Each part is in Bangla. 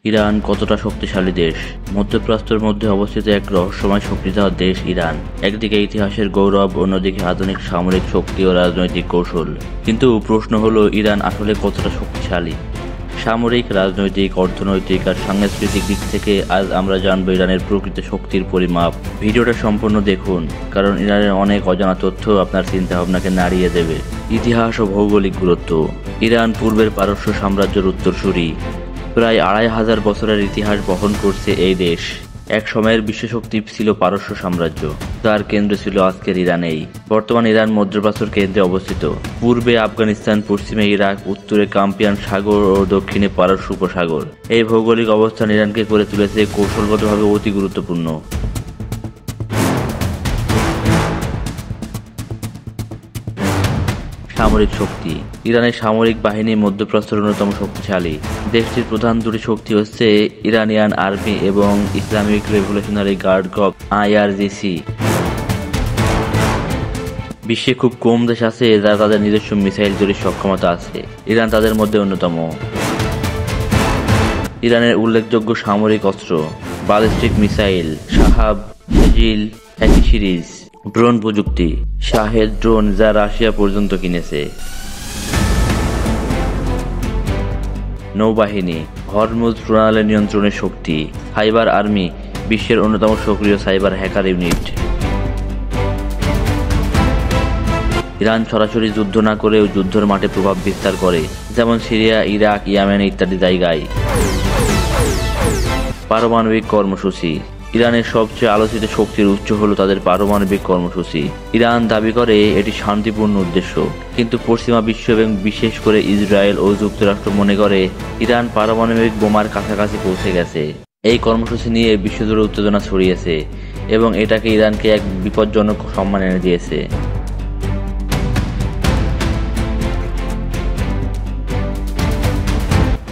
ইরান কতটা শক্তিশালী দেশ? মধ্যপ্রাচ্যের মধ্যে অবস্থিত এক রহস্যময় শক্তিধর দেশ ইরান। একদিকে ইতিহাসের গৌরব, অন্যদিকে আধুনিক সামরিক শক্তি ও রাজনৈতিক কৌশল। কিন্তু প্রশ্ন হলো, ইরান আসলে কতটা শক্তিশালী? সামরিক, রাজনৈতিক, অর্থনৈতিক আর সাংস্কৃতিক দিক থেকে আজ আমরা জানবো ইরানের প্রকৃত শক্তির পরিমাপ। ভিডিওটা সম্পূর্ণ দেখুন, কারণ ইরানের অনেক অজানা তথ্য আপনার চিন্তাভাবনাকে নাড়িয়ে দেবে। ইতিহাস ও ভৌগোলিক গুরুত্ব। ইরান পূর্বের পারস্য সাম্রাজ্যের উত্তরসূরি। প্রায় ২৫০০ বছরের ইতিহাস বহন করছে এই দেশ। এক সময়ের বিশ্বশক্তি ছিল পারস্য সাম্রাজ্য, যার কেন্দ্র ছিল আজকের ইরানেই। বর্তমান ইরান মধ্যপ্রাচ্যের কেন্দ্রে অবস্থিত। পূর্বে আফগানিস্তান, পশ্চিমে ইরাক, উত্তরে কাস্পিয়ান সাগর ও দক্ষিণে পারস্য উপসাগর। এই ভৌগোলিক অবস্থান ইরানকে করে তুলেছে কৌশলগতভাবে অতি গুরুত্বপূর্ণ। সামরিক শক্তি। ইরানের সামরিক বাহিনী মধ্যপ্রাচ্যের অন্যতম শক্তিশালী। দেশটির প্রধান দুটি শক্তি হচ্ছে ইরানিয়ান আর্মি এবং Islamic revolutionary guard corps IRGC। বিশ্বে খুব কম দেশ আছে যারা তাদের নিজস্ব মিসাইল তৈরির সক্ষমতা আছে। ইরান তাদের মধ্যে অন্যতম। ইরানের উল্লেখযোগ্য সামরিক অস্ত্র: ব্যালিস্টিক মিসাইল শাহাব, হেজিল, একই সিরিজ। ড্রোন প্রযুক্তি: শাহেদ ড্রোন, যা রাশিয়া পর্যন্ত কিনেছে। নৌবাহিনী: হরমুজ প্রণালী নিয়ন্ত্রণের শক্তি। সাইবার আর্মি: বিশ্বের অন্যতম সক্রিয় সাইবার হ্যাকার ইউনিট। ইরান সরাসরি যুদ্ধ না করেও যুদ্ধের মাঠে প্রভাব বিস্তার করে, যেমন সিরিয়া, ইরাক, ইয়েমেন ইত্যাদি জায়গায়। পারমাণবিক কর্মসূচি: ইরানের সবচেয়ে আলোচিত শক্তির উৎস হলো তাদের পারমাণবিক কর্মসূচি। ইরান দাবি করে এটি শান্তিপূর্ণ উদ্দেশ্য, কিন্তু পশ্চিমা বিশ্ব এবং বিশেষ করে ইসরায়েল ও যুক্তরাষ্ট্র মনে করে ইরান পারমাণবিক বোমার কাছাকাছি পৌঁছে গেছে। এই কর্মসূচি নিয়ে বিশ্বজুড়ে উত্তেজনা ছড়িয়েছে এবং এটাকে ইরানকে এক বিপজ্জনক সম্মান এনে দিয়েছে।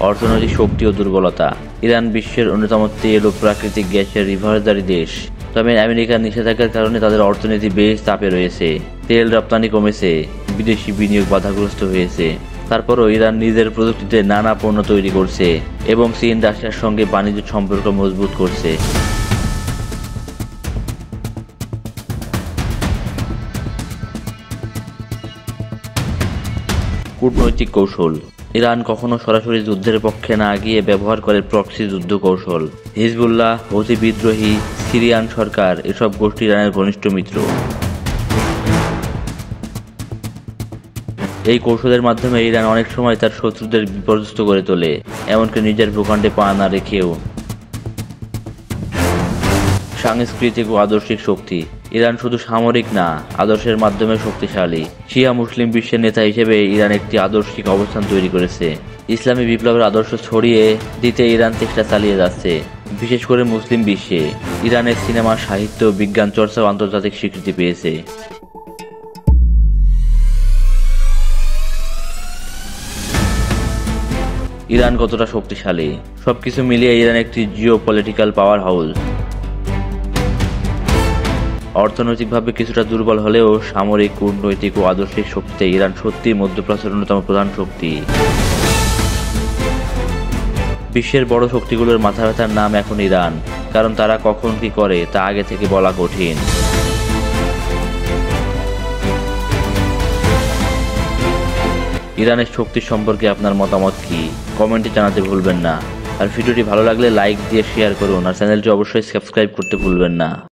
অর্থনৈতিক শক্তি ও দুর্বলতা: ইরান বিশ্বের অন্যতম তেল ও প্রাকৃতিক গ্যাসের রিজার্ভদারি দেশ, তবে আমেরিকার নিষেধাজ্ঞার কারণে তাদের অর্থনীতি বেশ চাপে রয়েছে। তেল রপ্তানি কমেছে, বিদেশি বিনিয়োগ বাধাগ্রস্ত হয়েছে। তারপরও ইরান নিজের প্রযুক্তিতে নানা পণ্য তৈরি করছে এবং চীন, রাশিয়ার সঙ্গে বাণিজ্য সম্পর্ক মজবুত করছে। কূটনৈতিক কৌশল: ইরান কখনো সরাসরি যুদ্ধের পক্ষে না গিয়ে ব্যবহার করে প্রক্সি যুদ্ধ কৌশল। হিজবুল্লাহ, হুথি বিদ্রোহী, সিরিয়ান সরকার এসব গোষ্ঠী ইরানের ঘনিষ্ঠ মিত্র। এই কৌশলের মাধ্যমে ইরান অনেক সময় তার শত্রুদের বিপর্যস্ত করে তোলে, এমনকি নিজের ভূখণ্ডে পা না রেখেও। সাংস্কৃতিক ও আদর্শিক শক্তি: ইরান শুধু সামরিক না, আদর্শের মাধ্যমে শক্তিশালী। শিয়া মুসলিম বিশ্বের নেতা হিসেবে ইরান একটি আদর্শিক অবস্থান তৈরি করেছে। ইসলামী বিপ্লবের আদর্শ ছড়িয়ে দিতে ইরান চেষ্টা চালিয়ে যাচ্ছে, বিশেষ করে মুসলিম বিশ্বে। ইরানের সিনেমা, সাহিত্য, বিজ্ঞান চর্চাও আন্তর্জাতিক স্বীকৃতি পেয়েছে। ইরান কতটা শক্তিশালী? সবকিছু মিলিয়ে ইরান একটি জিও পলিটিক্যাল পাওয়ার হাউস। অর্থনৈতিকভাবে কিছুটা দুর্বল হলেও সামরিক, কূটনৈতিক ও আদর্শিক শক্তিতে ইরান সত্যিই মধ্যপ্রাচ্যের অন্যতম প্রধান শক্তি। বিশ্বের বড় শক্তিগুলোর মাথা ব্যথার নাম এখন ইরান, কারণ তারা কখন কি করে তা আগে থেকে বলা কঠিন। ইরানের শক্তি সম্পর্কে আপনার মতামত কি? কমেন্টে জানাতে ভুলবেন না। আর ভিডিওটি ভালো লাগলে লাইক দিয়ে শেয়ার করুন, আর চ্যানেলটি অবশ্যই সাবস্ক্রাইব করতে ভুলবেন না।